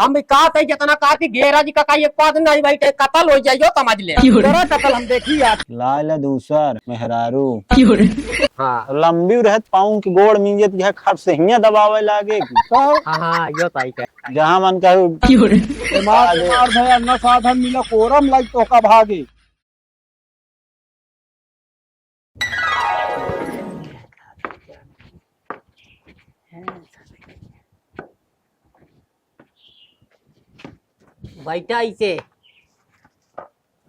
हम भी कहा था जितना कहा थी घेरा जी का एक पास नहीं बैठे कतल हो जाइयो समझ ले कतल हम देखी यार लाल दूसर मेहरारू हाँ लंबी रहत पाऊं की गोड़ मिंजत यह खट से हिया दबावे लागे हाँ यो ताई का जहां मन कहू दिमाग भैया न साधन मिला कोरम लाइक तो का भागे। बैठा इसे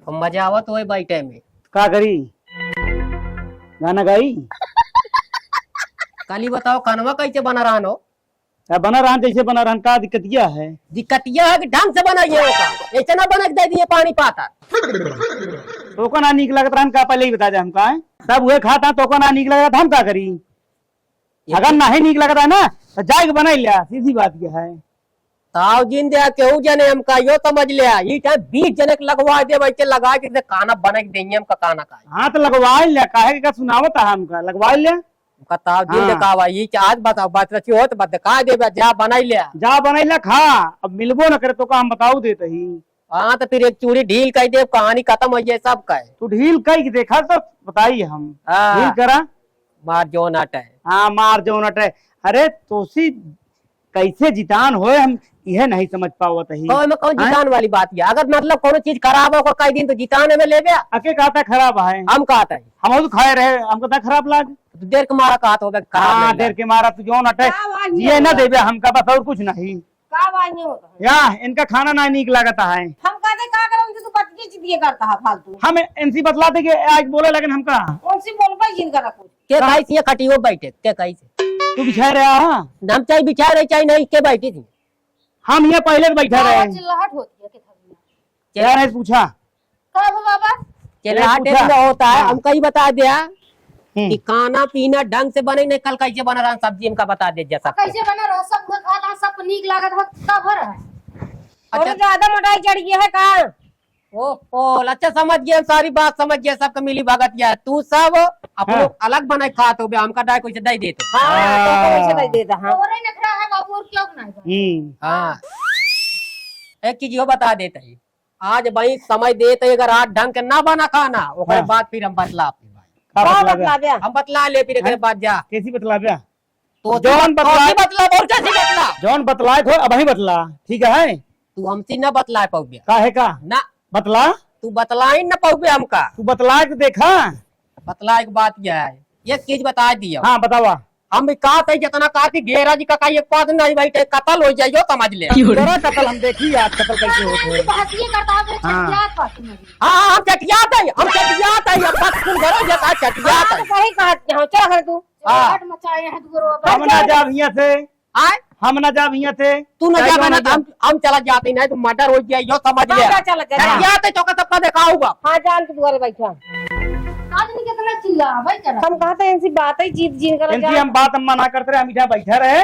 मजा आवत हो बैठे में का करी गाना गाई कल बताओ कनवा कैसे बना रहा हो बना रहा जैसे बना रहा का दिक्कत यह है। दिक्कत यह है कि ढंग से बनाइए होगा ऐसे ना बना के दे दिए पानी पाता तो को ना निक लगता हम का पहले ही बता दे हमका सब हुए खाता तो को ना निक लगता हम का करी अगर ना ही निक लगता है ना तो जाए बना लिया सीधी बात यह है। ताव जिन दे केहू जने हमका यो समझ लिया ये टाइम 20 जने के लगवा दे वैसे लगा के खाना बना के देंगे हमका खाना का हाँ तो लगवा लिया काहे का सुनावत है हमका लगवा लिया ताव जिन दे कावा ये आज बताओ बात रची हो तो बात का दे जा बनाई लिया जा बनाई लिया खा अब मिलबो न करे तो का हम बताऊ देते ही। हाँ तो फिर एक चूड़ी ढील कह दे कहानी खत्म हो जाए सब का तू ढील कई देखा तो बताइए हम ढील करा मार जो नट है। हाँ मार जो नट है। अरे तोसी कैसे जितान होए हम यह नहीं समझ पावत ही में कौन जितान वाली बात है अगर मतलब कोनो चीज खराब हो कई दिन तो जिताने में ले गया अके कहता खराब है हम कहता है हम तो खाए रहे हमको तो खराब लाग तो देर के मारा कहा तो हाँ देर के मारा तू जो नटे ये न देवे हमका बस और कुछ नहीं या इनका खाना ना नीक लगता है हम कहते का करम तू पटकी चितिए करता है फालतू हम इनसी बतला दे के आज बोले लेकिन हमका उनसे बोल पाई जिनका रखो के काई से खटी हो बैठे के काई से तू बिछा रहा हां नाम चाहिए बिछा रहे चाहिए नहीं के बैठी थी हम ये पहले बैठा रहे चिल्लाहट होती है के थक क्या नहीं पूछा का बाबा चिल्लाहट में होता है हम कहीं बता दिया कि खाना पीना ढंग से बने नहीं कल कैसे बना रहा सब्जी हमका बता दे जैसा कैसे बना रहा सब खाता सब नीक लागत है का भर है और ज्यादा मोटाई चढ़ गई है का ओ अच्छा समझ गया सारी बात समझ गया सबका मिली भगत या तू सब अपनो अलग बनाए खात हो हमका डाय कोई दे देते हां तो कैसे दे देता हां और नखरा है बाबू और क्यों नहीं हां एक चीज यो बता देते है आज भाई समय देते अगर आज ढंग के ना बना खाना ओकरे बाद फिर हम बतला हम बतला ले फिर एक बाद जा कैसी बतला गया तो जौन बतला और कैसी बतला जौन बतलाए खो अब ही बतला ठीक है तू हमसे न बतला पाओगे काहे का ना बतला तू बतलाई न पाओगे हमका तू बतला के देखा बतला एक बात क्या है ये चीज बता दिया हाँ बतावा हम भी कहा था जितना कहा थी घेरा जी का एक पास नहीं बैठे कतल हो जाइयो समझ ले कतल हम देखी आज कतल कैसे होते हैं हंसी करता है छटियात पाती में हाँ हम चटियात है बस तुम घरों जाता चटियात है सही कहा हां क्या कर तू हट मचाए है दूर हम ना जा भैया से आए हम ना जा भैया से तू न जा ना हम चला जाते नहीं तो मर्डर हो जाइयो समझ ले चटियात है तो का सबका देखा होगा हां जान तू द्वारे बैठा आदमी कितना चिल्ला भाई कर हम कहते हैं ऐसी बात है जीत जीन कर इनकी हम बात हम मना करते रहे हम इधर बैठे रहे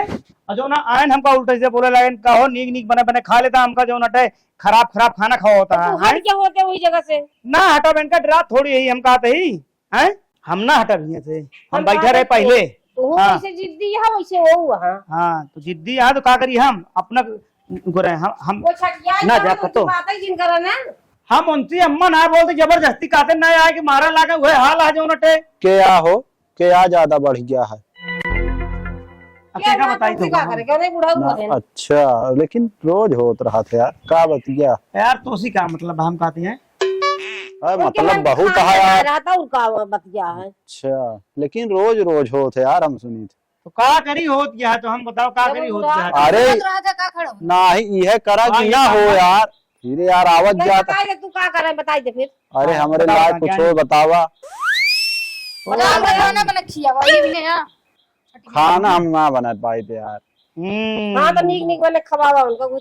और जो ना आयन हमका उल्टे से बोले लगे कहो नीक नीक बने बने खा लेता हमका जो नटे खराब खराब खाना खाओ होता है हट क्या होते वही जगह से ना हटा बहन का डरा थोड़ी यही हम कहते ही हैं हम ना हटा भैया से हम बैठे रहे पहले तो वैसे जिद्दी है वैसे वो हां हां तो जिद्दी यहाँ तो का करी हम अपना गोरे हम वो छटिया ना जा कतो बात है जिन करा ना हम उनसे अम्मा ना बोलते जबरदस्ती कहते ना आए कि मारा लागे वह हाल आ जो नटे क्या हो क्या ज्यादा बढ़ गया है क्या बताई तो क्या करे क्यों नहीं बुढ़ा हुआ है अच्छा लेकिन रोज होत रहा था यार का बतिया यार तो उसी का मतलब हम कहते हैं मतलब बहू कहा यार रहता उनका बतिया है अच्छा लेकिन रोज रोज होते यार हम सुनी थे तो का करी होत गया तो हम बताओ का करी होत गया अरे ना ही यह करा कि ना हो यार धीरे यार आवाज जाता तू का करे बताई दे फिर अरे हमारे लायक कुछ और बतावा खाना बना खिया वही भी नहीं खाना हम ना बना पाए थे यार हां तो नीक नीक बने खवावा उनका वो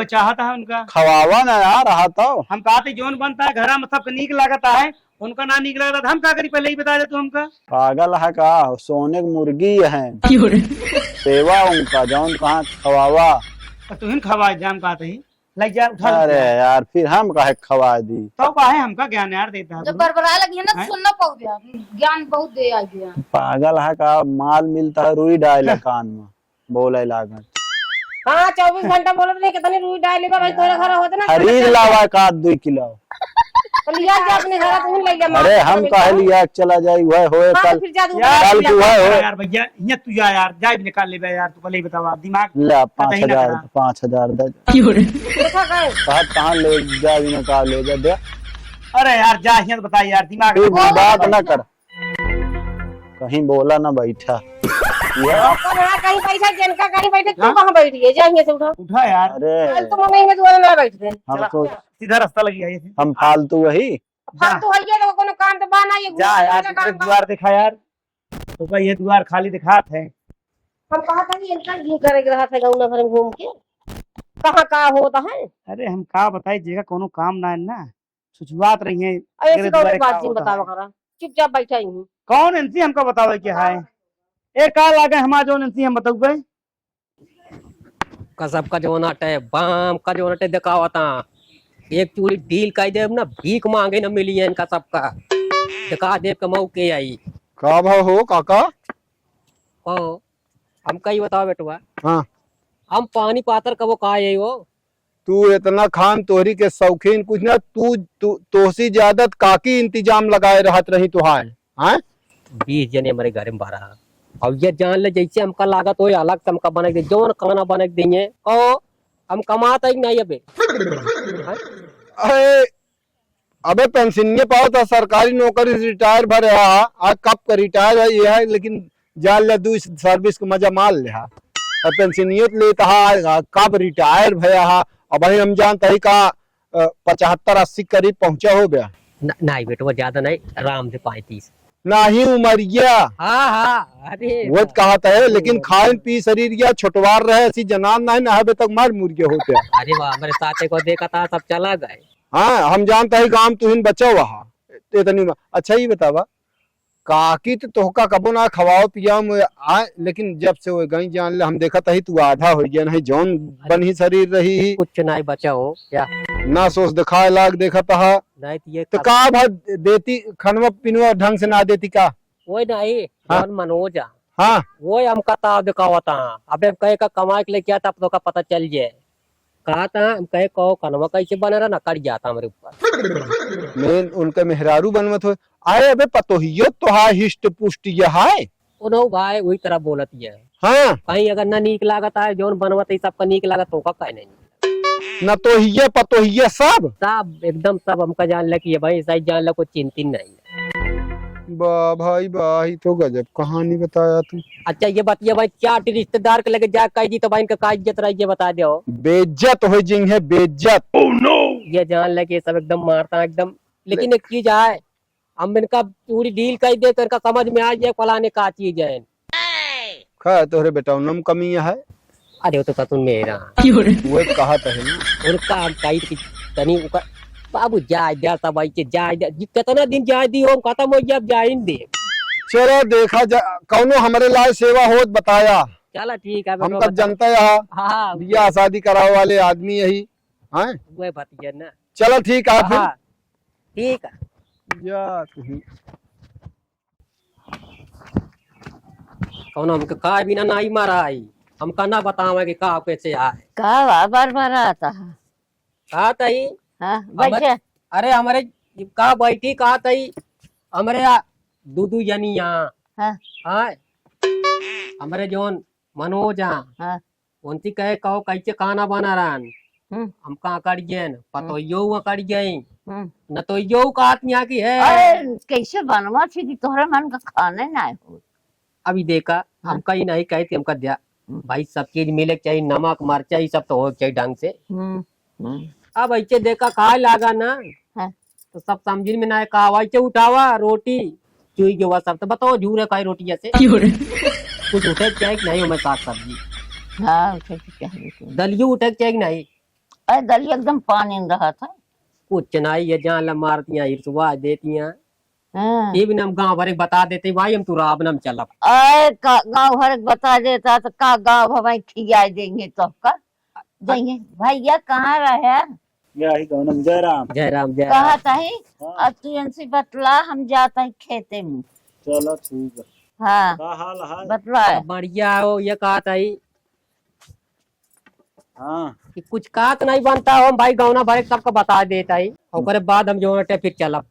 चाहता है उनका खवावा ना यार रहा तो हम कहते जोन बनता है घर में सबका नीक लगता है उनका ना नीक लगता हम का करी पहले ही बता दे तू हमका पागल है का सोने की मुर्गी है सेवा उनका जौन कहा खवावा तो हिन खवा जाम कहते ही लग जा उठा अरे यार फिर हम काहे खवा दी तो काहे हमका ज्ञान यार देता है जब बरबरा लगी है ना सुनना पड़ गया ज्ञान बहुत दे आ गया पागल है का माल मिलता है रुई डाले कान में बोले लागत हाँ 24 घंटा बोलत नहीं कितनी रुई डाल लेगा भाई तोरे घर होते ना खरीद लावा का 2 किलो। तो लिया जा अपने घर तुम ले जा अरे हम कहे लिया चला जाए वह होए हाँ, कल फिर जा दूंगा। यार कल तू की जा है, यार भैया ये तू जा यार जा भी निकाल ले बे यार तू पहले ही बतावा दिमाग ला पता ही ना 5000 करा। 5000 दे देखा गए कहा कहाँ ले जा भी ना कहा ले जा दे अरे यार जा यहाँ तो बता यार दिमाग तू बात ना कर कहीं बोला ना बैठा ये कहीं पैसा जिनका कहीं बैठे तू कहाँ बैठी है जा यहाँ से उठा उठा यार अरे तुम नहीं है दुआरे ना बैठते हम तो सीधा रास्ता लगी है ये हम फालतू वही फालतू है ये तो कोनो काम तो बाना ये जा यार तेरे द्वार दिखा यार तो भाई ये द्वार खाली दिखात है हम कहा था कि इनका ये करे रहा था गाँव भर में घूम के कहाँ कहाँ होता है अरे हम का बताई जेगा कोनो काम ना है ना सुचवात रही है ऐसी द्वारे कौन का बात जी होता बतावा है। करा चुपचाप बैठा ही हूँ कौन इनसी हमको बतावे क्या है एक काल आगे हमारा जो इनसी हम बताऊबे कसब का जो नाटे बाम का जो नाटे दिखावता एक चूड़ी डील कर दे ना भीख मांगे न मिली है इनका सबका दिखा दे कमाऊ के आई का भाव हो काका ओ हम कही बताओ बेटुआ हाँ हम पानी पातर कबो कहा है वो तू इतना खान तोहरी के शौकीन कुछ ना तोसी ज्यादा काकी इंतजाम लगाए रहत रही तुहार हाँ 20 जने हमारे घर में बारह अब ये जान ले जैसे हमका लागत हो अलग से हमका बना दे जो खाना बना के देंगे ओ हम कमाता ही नहीं अबे हाँ? अरे अबे पेंशनिये पाओ था सरकारी नौकरी से रिटायर भर रहा आज कब का रिटायर है ये है लेकिन जान ले दू सर्विस को मजा मार ले अब पेंशनियत लेता कब रिटायर भया अब भाई हम जानते ही का 75-80 करीब पहुंचा हो गया नहीं बेटवा ज्यादा नहीं आराम से 35 ना ही उमरिया हाँ हाँ अरे वो कहा है लेकिन खान पी शरीर या छोटवार रहे ऐसी जनान नहीं ना तक मार मुर्गे होते अरे वाह हमारे साथे को देखा था सब चला गए हाँ हम जानते ही काम तुहिन बचा वहा इतनी अच्छा ही बतावा काकी तो तोहका कबो ना खवाओ पियाओ आए लेकिन जब से वो गई जान ले हम देखा था ही तू आधा हो गया नहीं जौन बन ही शरीर रही ही कुछ नहीं बचा हो क्या ना सोच दिखाए लाग देखा था नहीं तो ये तो का भा देती खनवा पिनवा ढंग से ना देती का वो नहीं हाँ? कौन मनोजा हाँ वो हमका ताव दिखावा था अबे कहे का कमाए के लिए क्या था अब तो का पता चल जाए कहा था हम कहे कहो कनवा कैसे बना रहा ना कट जाता हमारे ऊपर मैं उनका मेहरारू बनवत हो आए अबे पतोहियो तो हा हिष्ट पुष्ट ये है उन्हों भाई वही तरह बोलत है हाँ कहीं अगर ना नीक लागत है जोन बनवत है सबका नीक लागत तो का कहीं नहीं न तो हिये पतोहिये सब सब एकदम सब हमका जान ल कि भाई सही जान ल कोई चिंतित नहीं है वाह भाई वाह ही तो गजब कहानी बताया तू अच्छा ये बताइए भाई क्या रिश्तेदार के लगे जा कही जी तो भाई इनका का इज्जत रही ये बता दो बेइज्जत हो जिंग है बेइज्जत ये जान ल कि सब एकदम मारता एकदम लेकिन एक चीज है हम इनका पूरी डील कर दे तो इनका समझ में आ जाए फलाने का चीज है खा तोहरे बेटा नम कमी है अरे वो तो कतुन मेरा वो कहा था ना उनका हम कही तनी बाबू जाए दिया सब ऐसे जाए कितना दिन जाए दी हो खत्म हो गया अब जाए दे चलो देखा जा कौनो हमारे लाए सेवा होत बताया चलो ठीक है हम तब जनता यहाँ हाँ बियाह शादी कराओ वाले आदमी यही हाँ वो बात ना चलो ठीक है फिर हाँ ठीक है या तुही कौन हमके का बिना नहीं मारा आई हमका ना बतावे कि का कैसे आए का बार बार आता है कहा तई हाँ बैठे अरे हमारे का बैठी कहा तई हमारे दूधू जनी यहाँ हाँ हाँ हमारे जोन मनोज हाँ उनती कहे कहो कैसे खाना बना रहा हम कहाँ कर गए पतो यो कर गई न तो यो का यहाँ की है अरे कैसे बनवा थी कि तोहरा मन का खाने ना हो अभी देखा हम कहीं नहीं कहे थे हमका दिया भाई सब चीज मिले के चाहिए नमक मरचा ये सब तो हो चाहिए ढंग से अब ऐसे देखा कहा लागा ना हाँ। तो सब समझ में ना कहा वैसे उठावा रोटी चुई के हुआ सब तो बताओ झूरे खाई रोटी जैसे कुछ उठे चाहिए कि नहीं हमें साग सब्जी हाँ उठे क्या दलियो उठे चाहिए कि नहीं अरे दलिया एकदम पानी में रहा था कुछ नहीं ये जान ला मारती हिरसुआ देती हैं हाँ। ये भी हम गाँव भर बता देते भाई हम तुरा अब नम चलब अरे गाँव भर बता देता तो का गाँव भाई खिया देंगे तो का देंगे भैया कहाँ रहे जयराम जयराम जय कहा था ही अब तू इनसे बतला हम जाता है खेते में चलो ठीक है हाँ का हाल है बतला बढ़िया हो ये कहा था ही हाँ कि कुछ कात नहीं बनता हो भाई गौना भरे सबको बता देता है ओकरे बाद हम जो हटे फिर चलब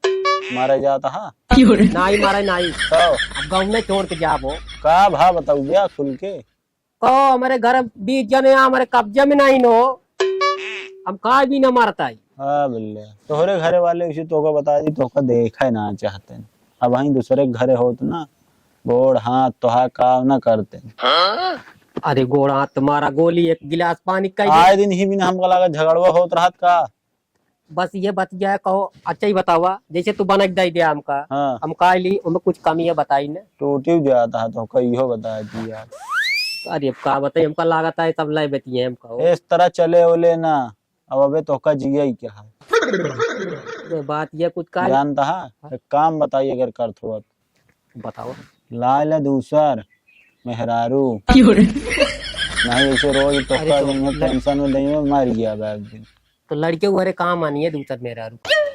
मारा जाता हाँ नहीं मारे नहीं तो अब गाँव में छोड़ के जाबो का भा बताऊ गया खुल के कहो हमारे घर 20 जने हमारे कब्जे में नहीं नो हम का भी न मारता है हाँ बिल्ले तोहरे घरे वाले उसी तोका बता दी तोका देखा ही ना चाहते हैं। अब वहीं दूसरे के घरे होत ना गोड़ हाथ तोहा काम ना करते अरे गोड़ा तुम्हारा गोली एक गिलास पानी का आए दिन ही बिना हमको लगा झगड़वा होत रहत का बस ये बत जाए कहो अच्छा ही बतावा जैसे तू बनक दे दिया हमका हाँ हम का ली उनमें कुछ कमी है बताई ने टूटी जाता है तो इहो बता दिया अरे अब का बताई हमका लागत है सब लाई बेतिए हमका इस तरह चले ओले ना अब अबे तोका जिया ही क्या है ये बात ये कुछ का जानता है एक काम बताइए अगर कर थोड़ा बताओ लाल दूसर मेहरारू नहीं ऐसे रोज तोका टेंशन में नहीं मर गया बैग दिन तो लड़के उहरे काम आनी है दूसर मेरा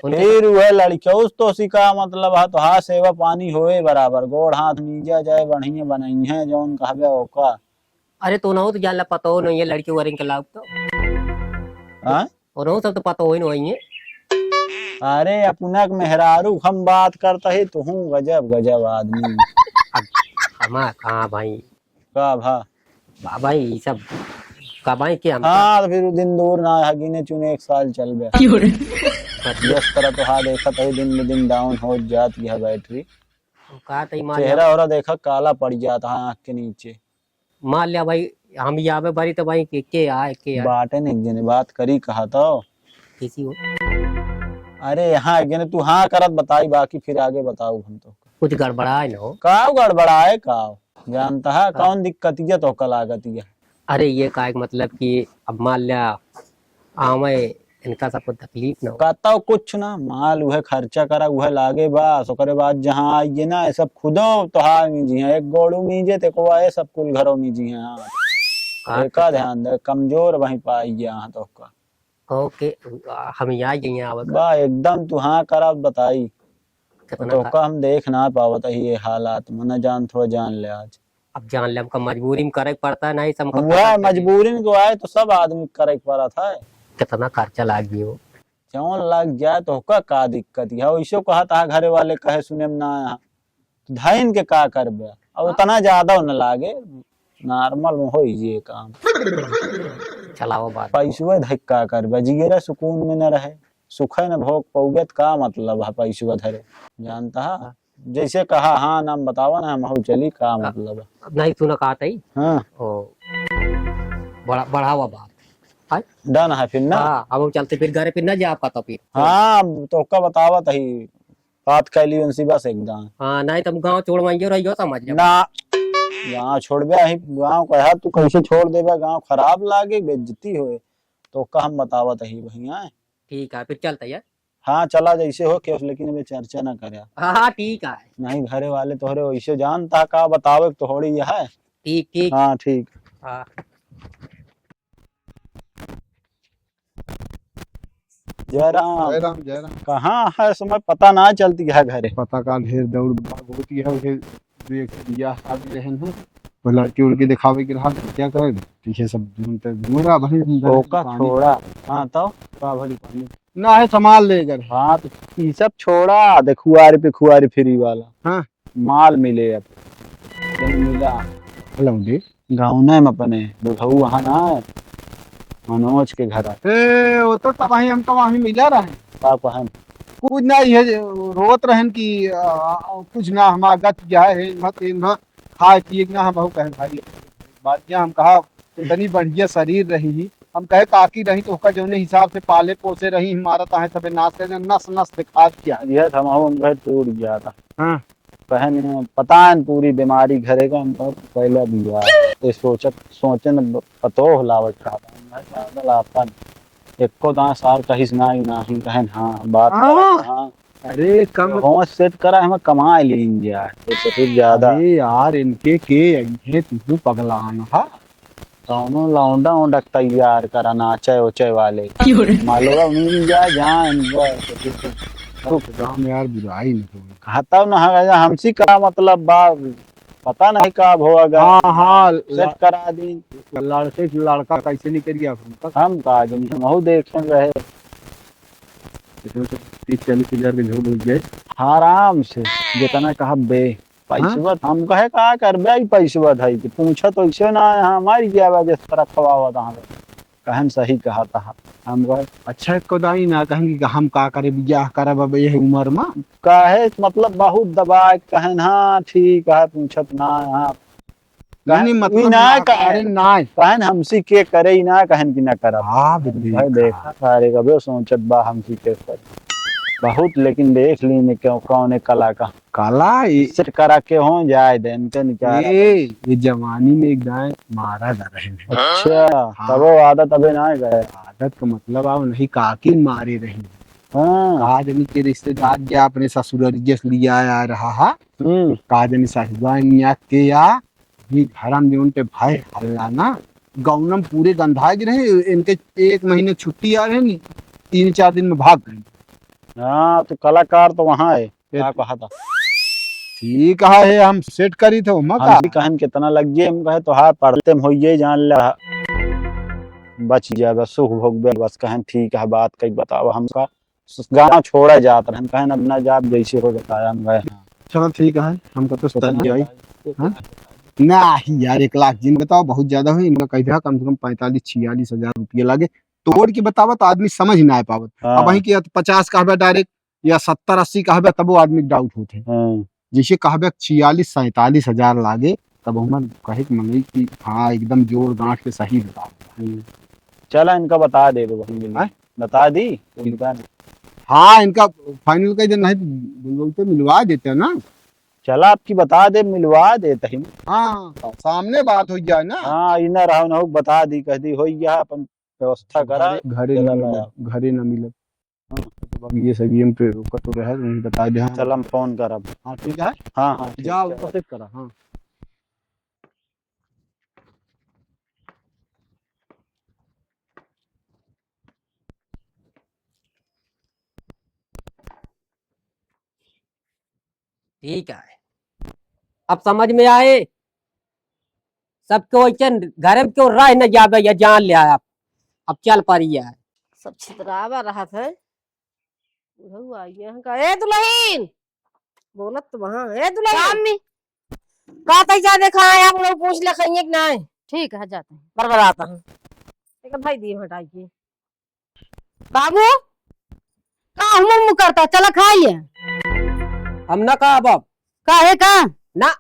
फिर वह लड़कियों तो सिका मतलब हा तो हाथ सेवा पानी होए बराबर गोड़ हाथ मीजा जाए बढ़िया बनाई है जौन कहबे ओका अरे तो ना तो जाला पता हो नहीं है लड़के उहरे के लाभ तो हाँ और वो सब तो पता हो ही नहीं है अरे अपना मेहरारू हम बात करता है तो हूँ गजब गजब आदमी हमारा कहाँ भाई का भा भाई ये सब का भाई क्या हाँ तो फिर दिन दूर ना है गिने चुने 1 साल चल गया जिस तरह तो हाँ देखा तो दिन में दिन डाउन हो जाती है बैटरी कहा था चेहरा और देखा काला पड़ जाता है आँख के नीचे मान लिया भाई हम यहाँ बारी तो भाई के आए बाटे ने एक जने बात करी कहा तो किसी हो अरे यहाँ एक जने तू हाँ करत बताई बाकी फिर आगे बताऊ हम तो कुछ गड़बड़ा है ना हो काव गड़बड़ा है काव जानता है कौन दिक्कत है तो कल लागत है अरे ये का एक मतलब कि अब मान लिया आवे इनका सबको तकलीफ ना हो कहता हूँ कुछ ना माल वह खर्चा करा वह लागे बस ओकरे बाद जहाँ आइए ना सब खुदो तो हाँ मीजी है एक गोड़ू मीजे ते को आए सब कुल घरों मीजी है हाँ का ध्यान दे कमजोर वहीं पाई यहाँ तो का ओके हम यहाँ गए आवे बा एकदम तू हाँ करा बताई तो का हम देख ना पावत ये हालात मन जान थोड़ा जान ले आज अब जान ले हमका मजबूरी में करे पड़ता है नहीं सब वह मजबूरी में को आए तो सब आदमी करे पड़ा था कितना खर्चा लाग गयो क्यों लग जाए तो का दिक्कत है वैसे कहा था घरे वाले कहे सुने में ना आया धाइन के का करबे अब उतना ज्यादा न लागे नॉर्मल में हो ये काम चलाओ बात पैसुआ धक्का करबे जिगेरा सुकून में न रहे सुखे न भोग पौगे का मतलब है पैसुआ धरे जानता है जैसे कहा हाँ नाम बतावा ना हम चली का मतलब है नहीं सुना कहा था हाँ ओ बढ़ावा बात डन है फिर ना हाँ अब चलते फिर घर फिर ना जा पाता फिर हाँ तो का बतावा तही बात कैली उनसी बस एकदम हाँ नहीं तुम गाँव छोड़वाइयो रहियो समझ ना गाँव छोड़बे ही गाँव कहा तू कैसे छोड़ देबे गाँव खराब लागे बेइज्जती होए तो का हम बतावत ही भैया ठीक है फिर चलते है हाँ चला जैसे हो के लेकिन अबे चर्चा ना करे हाँ ठीक है नहीं घरे वाले तोहरे वैसे जानता का बतावे तो थोड़ी है ठीक ठीक हाँ ठीक हाँ जयराम जयराम जयराम कहाँ है समय पता ना चलती है घरे पता का ढेर दौड़ भाग होती है उसे एक बियाह शादी रहन है वो लड़की उड़की दिखावे के रहा क्या करे पीछे सब ढूंढते ढूंढा भाई ओका छोड़ा हाँ तो का भली पानी ना है संभाल ले कर हाँ तो ये सब छोड़ा दे खुआरी पे खुआरी फ्री वाला हाँ माल मिले अब मिला लौंडे गाँव में अपने बुढ़ऊ वहाँ ना है मनोज के घर ए वो तो तबाही हम तो वहीं मिला रहे पापा हम कुछ ना ये रोत रहन की कुछ ना हमारा गत जाए मत इन खाए पिए ना हम बहु कहे भाई बात हम कहा इतनी बढ़िया शरीर रही हम कहे काकी रही तो उसका जो हिसाब से पाले पोसे रही हमारा ताहे सबे नाश से नस नस दिखा दिया यह था हम घर टूट गया था हाँ बहन पता है पूरी बीमारी घरे का हम तो पहले भी हुआ तो सोचन पतो लावट का आपन एको दां सार कहिस नाही कहन हाँ बात हाँ अरे कम होश सेट करा हमें कमा लेंगे यार तो फिर ज्यादा यार इनके के तू पगलान हा कौनो लौंडा उंडा तैयार करा नाचे उचे वाले मालूम मिल जाए जहाँ हम यार बुराई नहीं खाता ना हमसी का मतलब बा पता नहीं कब होगा। हाँ हाँ सेट करा दी। लड़के की लड़का कैसे निकलिया हम का महू देख रहे 30-40 हजार के झूठ हो गए। आराम से जितना कहा बे पैसवा हम कहे का कर बे पैसवा धई के पूछा तो ऐसे ना हमारी क्या वजह से तरह खवावा था कहन सही कहा था हम कहे अच्छा कोदाई ना कहेंगे कि हम का करे बियाह करब अब ये उम्र में। काहे मतलब बहुत दबाए कहन हाँ ठीक है पूछत ना हाँ नहीं मतलब ना ना कहे करे ना कहन हमसी के करे ही ना कहन की ना करब। हाँ भाई देखा सारे कभी सोचत बा हमसी के कर बहुत लेकिन देख ली ने क्यों कौन कला का काला सेट करा के हो जाए दे इनके निकाल। ये जवानी में एक गाय मारा जा रहे हैं। अच्छा तब वो आदत अबे ना गए। आदत का मतलब आप नहीं काकी मारे रही हाँ आदमी के रिश्तेदार क्या अपने ससुररिये से लिया आ रहा है काजनी साहिबानिया के या भी घरम में उनके भाई हल्ला ना गौनम पूरे गंधा रहे इनके 1 महीने छुट्टी आ रहे नहीं 3-4 दिन में भाग गए। हाँ तो कलाकार तो वहाँ है क्या कहा था ठीक है हम सेट करी थे हम भी कहन कितना लग गए हम कहे तो हाँ पढ़ते में होइए जान ला बच जाए बस सुख भोग बस कहन ठीक है बात कही बताओ हमका गाँव छोड़ा जात रहे कहन अपना जाप जैसे हो बताया हम गए। चलो ठीक है हमको तो नहीं यार 1 लाख जिन बताओ बहुत ज्यादा हुई इनका कह कम से कम 45-46 हजार रुपया लागे तोड़ के बतावत आदमी समझ ना पावत। अब वही के 50 कहबे डायरेक्ट या 70-80 कहबे तब वो आदमी डाउट होते जैसे कहबे 46-47 हजार लागे तब हम कहे कि मनई की हाँ एकदम जोड़ गांठ के सही बता। चला इनका बता दे दो बता दी हाँ इनका फाइनल कह दे नहीं बोलते मिलवा देते हैं ना। चला आपकी बता दे मिलवा देते ही हाँ सामने बात हो जाए ना। हाँ इना रहा ना बता दी कह दी हो गया अपन व्यवस्था करा घरे न मिले ये सभी हम पे तो रहे नहीं बता दे। चल हम फोन करब। हाँ ठीक है हाँ हाँ जाओ सेट करा। हाँ ठीक है अब समझ में आए सबको घर में क्यों रह न जावे या जान लिया अब चल पड़ी है सब छितरावा रहा था ए दुल्हन बोलत तो वहां ए दुल्हन का तई जा देखा है आप लोग पूछ ले खइए कि नहीं। ठीक है जाते हैं बरबर आता हूं एक भाई दी हटाई के बाबू का हम करता चला खाइए हम ना कहा अब का है का ना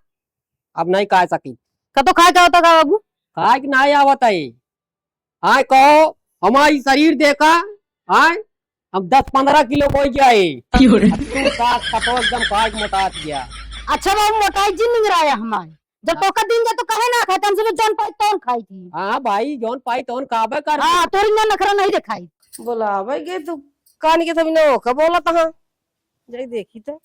अब नहीं कह सकी का तो खाए का होता का बाबू खाए कि नहीं आवत है हाँ कहो हमारी शरीर देखा हाँ हम 10-15 किलो हो जाए एकदम खाए मोटा गया। अच्छा बाबू मोटाई जी नहीं रहा हमारे जब तो का दिन जा तो कहे ना खाते हमसे जौन पाई तौन खाई थी। हाँ भाई जौन पाई तौन काबे कर। हाँ तोरी ना नखरा नहीं दिखाई बोला भाई गे तू कान के तभी ना का बोला था जाई देखी तो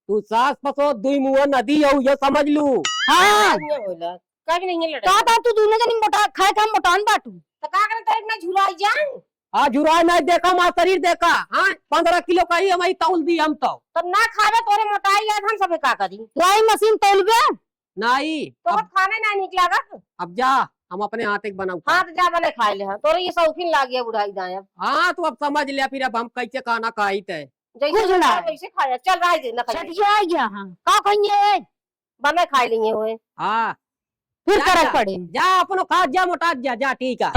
तू सास पसो दुई मुंह नदी हो ये समझ लू। हाँ बोला का भी नहीं लड़ा का तू दोनों जनी मोटा खाए का मोटान बाटू तो का करे तेरे ना झुराई जाए। हाँ झुरा नहीं देखा मां शरीर देखा हाँ 15 किलो का ही हमारी तौल दी हम तो ना खावे तोरे मोटाई याद हम सब का करी राई मशीन तौलबे नहीं तो खाने ना निक लागत। अब जा हम अपने हाथ एक बनाऊ। हाँ तो जा बने खाए ले तोरे ये शौकीन लाग गया बुढ़ाई दाया। हाँ तू अब समझ लिया फिर अब हम कैसे खाना खाई थे जैसे खाया चल रहा है ना आ गया। हाँ का कहिए बने खाए लिए हुए हाँ फिर करक पड़े जा अपनो खा जा मोटा जा ठीक है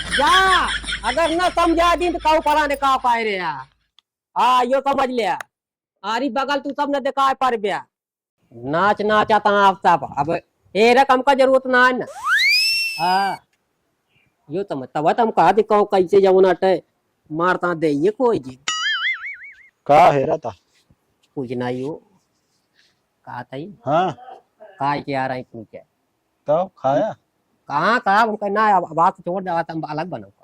जा अगर न समझा दी तो कहू पराने का पाए रे हाँ यो समझ लिया आरी बगल तू सब न देखा पर बिया नाच नाचाता आप सब अब ये रकम का जरूरत ना है ना। हाँ यो समझ तब हम कहा दी कहू कैसे जाऊँ अटे मारता दे ये कोई जी का है रहता कुछ नहीं हो कहा था हाँ काय के आ रहा है पूछे तो खाया कहाँ कहा हम कहना बात छोड़ दे हम अलग बनाऊंगा।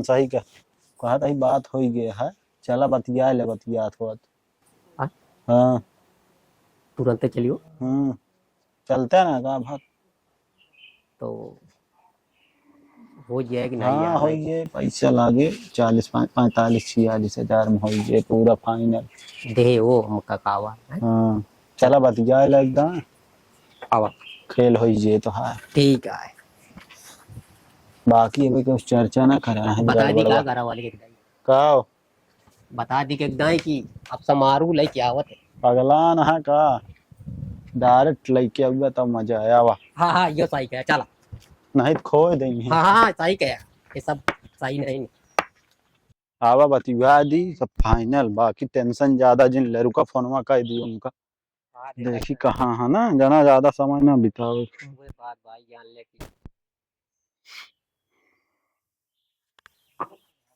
सही कहा था बात हो ही गया है चला बतिया ले बतिया थोड़ा हाँ तुरंत चलियो चलते हैं ना का बात तो हो जाए कि नहीं। हाँ हो गए पैसा लागे 40-45-46 हजार में हो गए पूरा फाइनल दे वो हम ककावा हाँ चला बतिया एकदम आवा खेल हो जे तो है ठीक है बाकी अभी कुछ चर्चा ना करा है बता दी का गड़बड़वा। घर वाले के दाई का बता दी के दाई की अब समारोह लेके आवत है। पगला ना है का डायरेक्ट लेके आऊंगा तब मजा आया वा हाँ ये सही कहा चला नहीं तो खो देंगे हाँ सही कहा ये सब सही नहीं आवा बतिया दी सब फाइनल बाकी टेंशन ज्यादा जिन लड़ू का फोनवा कह दी उनका देखी कहाँ है ना जना ज्यादा समय ना बिताओ वो बात भाई जान ले की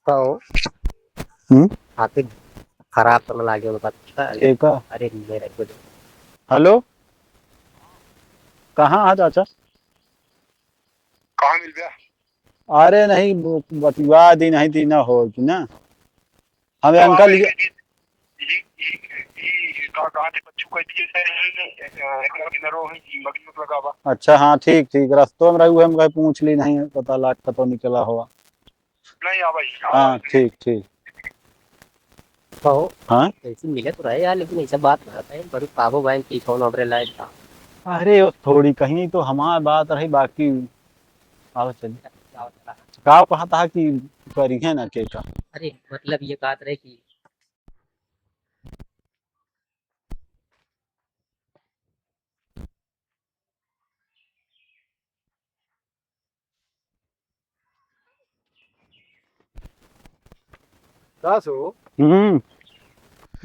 तो आते खराब तो ना लगे उनका एक अरे मेरे को हेलो कहाँ है चाचा कहाँ मिल गया अरे नहीं वो बतिया दी नहीं दी ना हो कि ना हमें अंकल अच्छा हाँ ठीक ठीक रास्तों में रहू हम कहीं पूछ ली नहीं पता लाग तो निकला हुआ नहीं आ भाई हाँ ठीक ठीक तो हाँ ऐसे मिले तो रहे यार लेकिन ऐसा बात ना है बड़ी पाबो बैंक की फोन अबरे लाइट था अरे वो थोड़ी कहीं तो हमारी बात रही बाकी आओ चलिए का कहा था कि करी है ना के का अरे मतलब ये बात रहे कि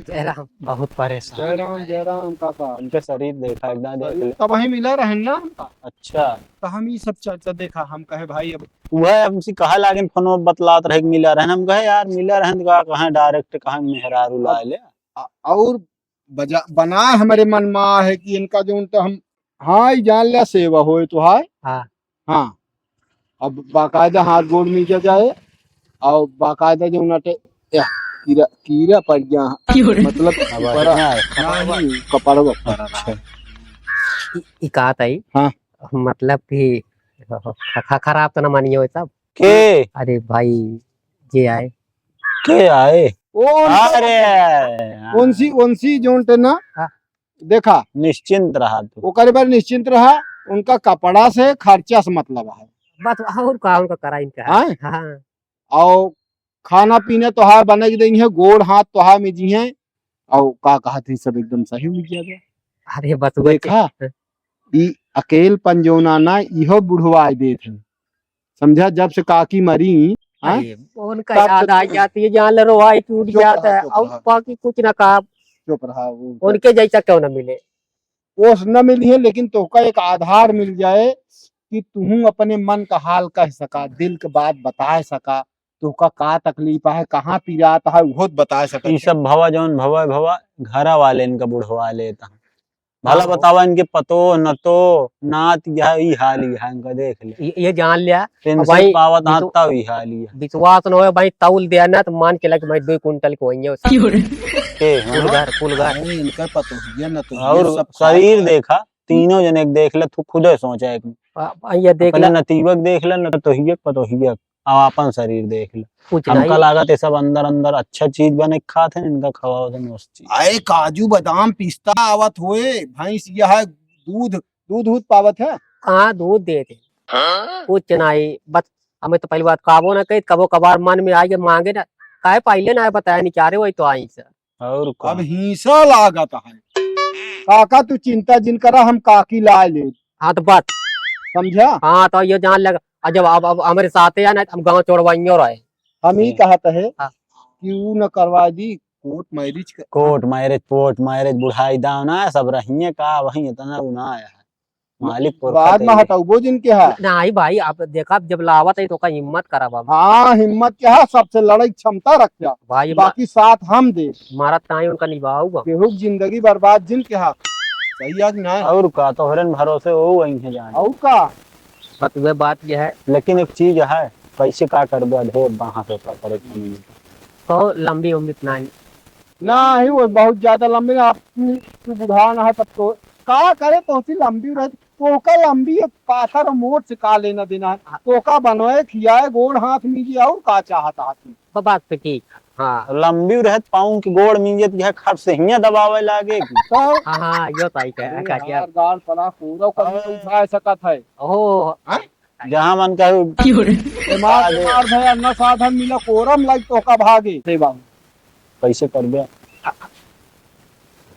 जयराम बहुत परेशान जयराम काका उनके शरीर देखा एकदम देख ले तब वही मिला रहन ना अच्छा तो हम ही सब चर्चा देखा हम कहे भाई अब वह हमसे कहा लागिन फोनो बतलात रहे कि मिला रहन हम कहे यार मिला रहन का कहाँ डायरेक्ट कहाँ मेहरारू ला ले और बनाए हमारे मन में है कि इनका जो उनका हम हाँ ये जान लिया सेवा होए तो हाय हाँ हाँ अब बाकायदा हाथ गोड़ नीचे जाए और बाकायदा जो नटे या कीड़ा कीड़ा पड़ गया मतलब अब बड़ा बढ़िया है। नहीं कपड़वा पड़ा अच्छा इकात आई हाँ। मतलब कि खराब तो ना मानिए सब के अरे भाई ये आए के आए ओ अरे उनसी जोन टे ना हाँ। देखा निश्चिंत रहा तू वो करे बार निश्चिंत रहा उनका कपड़ा से खर्चा से मतलब है बस और का उनका करा इनका हाँ? हाँ और खाना पीना तोहार बने के देंगे गोड़ हाथ तोहार में जी हैं और का कहा थी सब एकदम सही हो गया अरे बस वो देखा ई अकेल पंजोना ना इहो बुढ़वा दे थे समझा जब से काकी मरी हाँ? अरे, उनका तब याद से आ जाती है जान ले रोवाई टूट चुप जाता रहा, है चुप और रहा। बाकी कुछ ना कहा चुप रहा वो उनके जैसा क्यों ना मिले वो न मिली है लेकिन तोका एक आधार मिल जाए कि तू अपने मन का हाल कह सका दिल के बात बता सका तोका का तकलीफ है कहाँ पीड़ात है वो बता सका ई सब भवा जौन भवा भवा घरा वाले इनका बुढ़वा लेता भला बतावा इनके पतो न तो नात यह ई हाल ही है इनका देख ले ये जान लिया पेंशन भाई, पावत ये हाथ तो- तब ही हाल ही है विश्वास न हो भाई तौल दिया ना तो मान के लग भाई 2 कुंटल को होंगे के कुल घर इनका पता है न तो और शरीर देखा तीनों जने के देख ले तू खुद सोचा एक ये देख पहले ले नतीबक देख ले न तो हियक पतो हियक अब अपन शरीर देख ले कुछ हमका नहीं लागत ये सब अंदर अंदर अच्छा चीज बने के खाते हैं इनका खवाओ तो मस्त चीज आए काजू बादाम पिस्ता आवत होए भैंस यह है दूध दूध दूध पावत है कहाँ दूध देते कुछ नहीं बस हमें तो पहली बात काबो ना कही कबो कबार मन में आगे मांगे ना काहे पहले ना बताया नहीं चारे वही तो आई से और अब कौन? हिंसा लागत है काका तू चिंता जिन करा हम काकी ला ले हाँ तो बस समझा हाँ तो ये जान लगा और जब अब हमारे साथ है ना हम गाँव छोड़वाएंगे और आए हम ही कहते है हाँ। कि वो न करवा दी court marriage court marriage port marriage बुढ़ाई दाव ना सब रहिए का वही इतना गुना आया है मालिक बाद में हटाऊ जिन के है नहीं भाई आप देखा जब लावत है तो का हिम्मत करा बाबा हाँ हिम्मत क्या है सबसे लड़ाई क्षमता रख जा भाई बाकी साथ हम दे मारा ताई उनका निभाऊगा केहू की जिंदगी बर्बाद जिन के हक सही आज ना है। और का तो हरन भरोसे हो वही है जाने और का बस वह बात यह है लेकिन एक चीज है पैसे का कर दो ढेर वहां से पड़े तो लंबी उम्र इतना ही ना ही वो बहुत ज्यादा लंबी आप तू बुढ़ा ना है तब तो का करे तो सी लंबी रह तोका लंबी एक पाथर और मोट से का लेना देना है तोका बनवाए खियाए गोड़ हाथ मीजिए और का चाहता है बात तो ठीक हाँ लंबी रहत पाऊं की गोड़ मीजे तो यह खट से हिया दबावे लागे की। हाँ हाँ यो ताई कह का क्या गाल पला पूरा कभी उठा सकत है ओहो जहां मन कहू दिमाग मार भय अन्ना साधन मिला कोरम लाइक तो का भागे रे बाबू कैसे करबे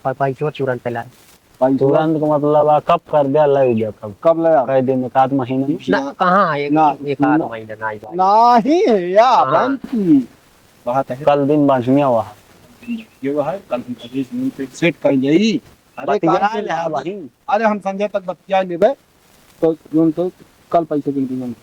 पैसा तुरंत पहला तुरंत का मतलब आ कब करबे ले जा कब ले कई दिन एक आध महीना में ना कहाँ एक ना, एक आध महीना ना आई नहीं है या हाँ। बहन की बात है कल दिन बढ़िया हुआ ये वो है कल हम पे सेट कर जाई अरे बतिया काम ले आ भाई अरे हम संजय तक बतिया लेबे तो जोन तो कल पैसे दे देंगे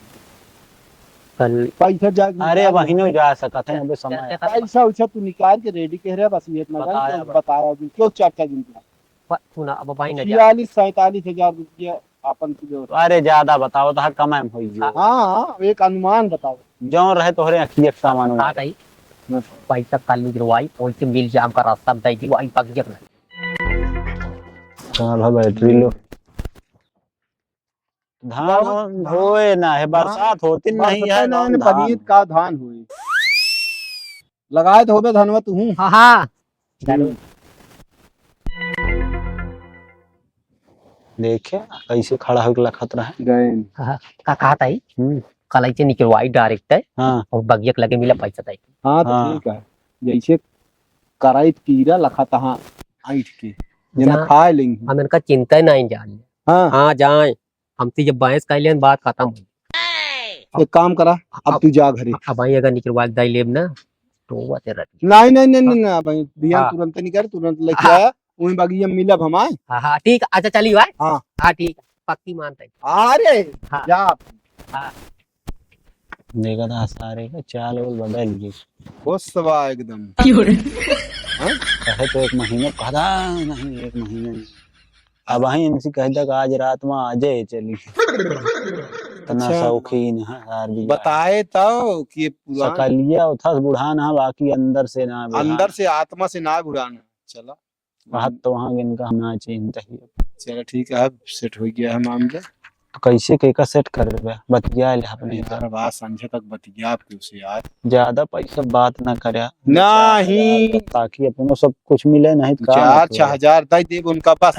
कल पैसा जाग अरे महीनों जा सकत है अबे समय पैसा उछा तू निकाल के रेडी कह रहा बस ये बताया बताया अभी क्यों चाचा दिन का सुना अब भाई ना 46-47 रुपया अपन की जो अरे ज्यादा बताओ तो कमाई में होई जे हाँ एक अनुमान बताओ जो रहे तोहरे अखिए के सामान आ गई पैसा कल निकलवाई और से मिल जाम का रास्ता बताई थी वही पक गया चल बैटरी लो धान होए ना है बरसात होती नहीं है ना पनीत का धान हुई लगाए तो होबे धनवा तू हाँ हाँ चलो देखे कैसे खड़ा होकर लखत रहे गए का कहा था कल से निकलवाई डायरेक्ट है हाँ और बगियक लगे मिला पैसा था हाँ तो हाँ। ठीक है जैसे कराई कीड़ा लखा तहाँ ऐठ के जना जहाँ- खा लेंगे हम इनका चिंता ही नहीं जान हाँ हाँ जाए हमसे जब बायस कर लें बात खत्म हो एक काम करा अब तू जा घरे अब भाई अगर निकलवा दाई लेब ना तो वो तेरा नहीं नहीं नहीं नहीं नहीं भाई दिया हाँ। तुरंत नहीं कर तुरंत लेके आया वही बगिया मिलब हम आए हाँ हाँ ठीक अच्छा चलिए भाई हाँ। हाँ ठीक पक्की मानता है अरे हाँ। जा देखा था सारे का चाल और बदल गई होसवा एकदम कहे तो एक महीने कहा नहीं एक महीने नहीं अब वही इनसे कह तक आज रात में आ जाए चली इतना अच्छा। शौकीन है यार भी बताए तो कि पुरान सकलिया उठा बुढ़ान है बाकी अंदर से ना बुढ़ान। अंदर से आत्मा से ना बुढ़ाना चला बात तो वहाँ इनका होना चिंता ही चलो ठीक है अब सेट हो गया है मामला तो कैसे केका सेट कर रहे बतिया ले अपने यार बात संजय तक बतिया आपके उसे यार ज्यादा पैसा बात ना करे नहीं ताकि अपनों सब कुछ मिले नहीं तो का 4-6 हजार दे देब उनका बस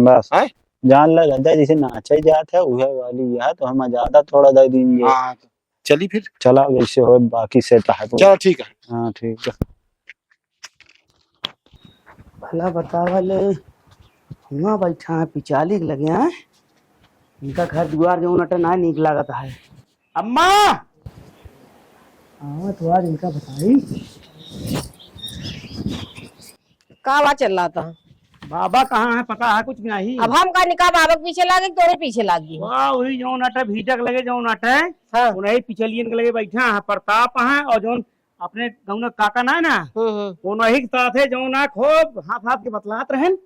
बस हैं? जान लगा जैसे नाचे जात है वह वाली यह तो हम ज्यादा थोड़ा दे देंगे हाँ तो चली फिर चला वैसे हो बाकी सेट है तो चलो ठीक है हाँ ठीक है भला बतावले हुआ बैठा है पिचाली के लगे हैं इनका घर दुआर जो नटे ना नीक लागत है अम्मा हाँ तो आज इनका बताई का बात चल रहा था बाबा कहाँ है पता है कुछ नहीं अब हम का निकाह बाबा के पीछे लागे तोरे पीछे लागी वाह वही जो नटे भीटक लगे जो नटे हाँ उन्हें पिछलियन के लगे बैठा है प्रताप है और जो अपने गाँव काका ना है ना वो नहीं के साथ है जो ना खूब हाथ हाथ के बतलात रहन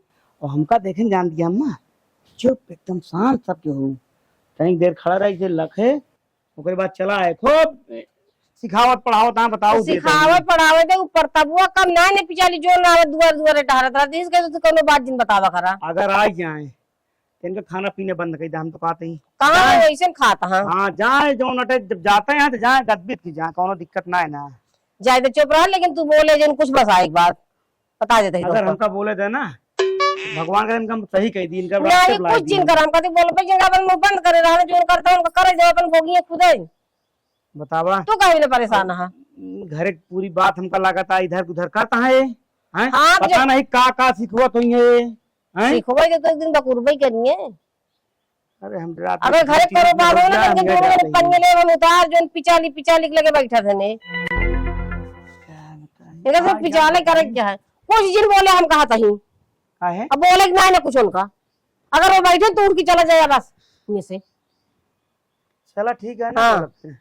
और हमका देखे जान दिया अम्मा चुप एकदम शांत सबके हो कहीं देर खड़ा रही से लखे ओकरे बाद चला है खूब सिखावत पढ़ावत हाँ बताओ सिखावत पढ़ावे दे ऊपर तबुआ कम ना ने पिछाली जो ना दुआर दुआरे टहरत रहती इसके तो कोनो बात जिन बतावा करा अगर आ जाए इनका खाना पीने बंद कर दे हम तो कहते ही कहाँ वैसे खाता हाँ हाँ जाए जो नटे जब जाते हैं तो जाए गदबित की जाए कोनो दिक्कत ना है ना जाए तो चुप रहा लेकिन तू बोले जिन कुछ बसा एक बात बता देते अगर हमका बोले थे ना भगवान का इनका सही कह दी इनका नहीं रास्ते पे ला कुछ दी। जिन कर हम कहते बोल पे जिन अपन मुंह बंद करे रहने जो करता उनका करे जब अपन भोगिए खुदे बतावा तू काहे परेशान है घर की पूरी बात हमका लगा था इधर उधर करता है हैं? हाँ, पता जब- नहीं का सिखवत हुई है सीखो भाई तो एक दिन बकुरबई करनी है अरे हम रात अगर में घरे छुट्टी करो में बाबू रोज ना जाए, लेकिन हम दोनों जाते ने ही। पन्ने ले हम उतार जो पिचाली पिचाली लेके बैठा थे ने इधर से पिचाले करे क्या है कुछ जिन बोले हम कहा था का है अब बोले कि नहीं ना कुछ उनका अगर वो बैठे तो उनकी चला जाएगा बस ये से चला ठीक है ना हाँ। चलते हैं।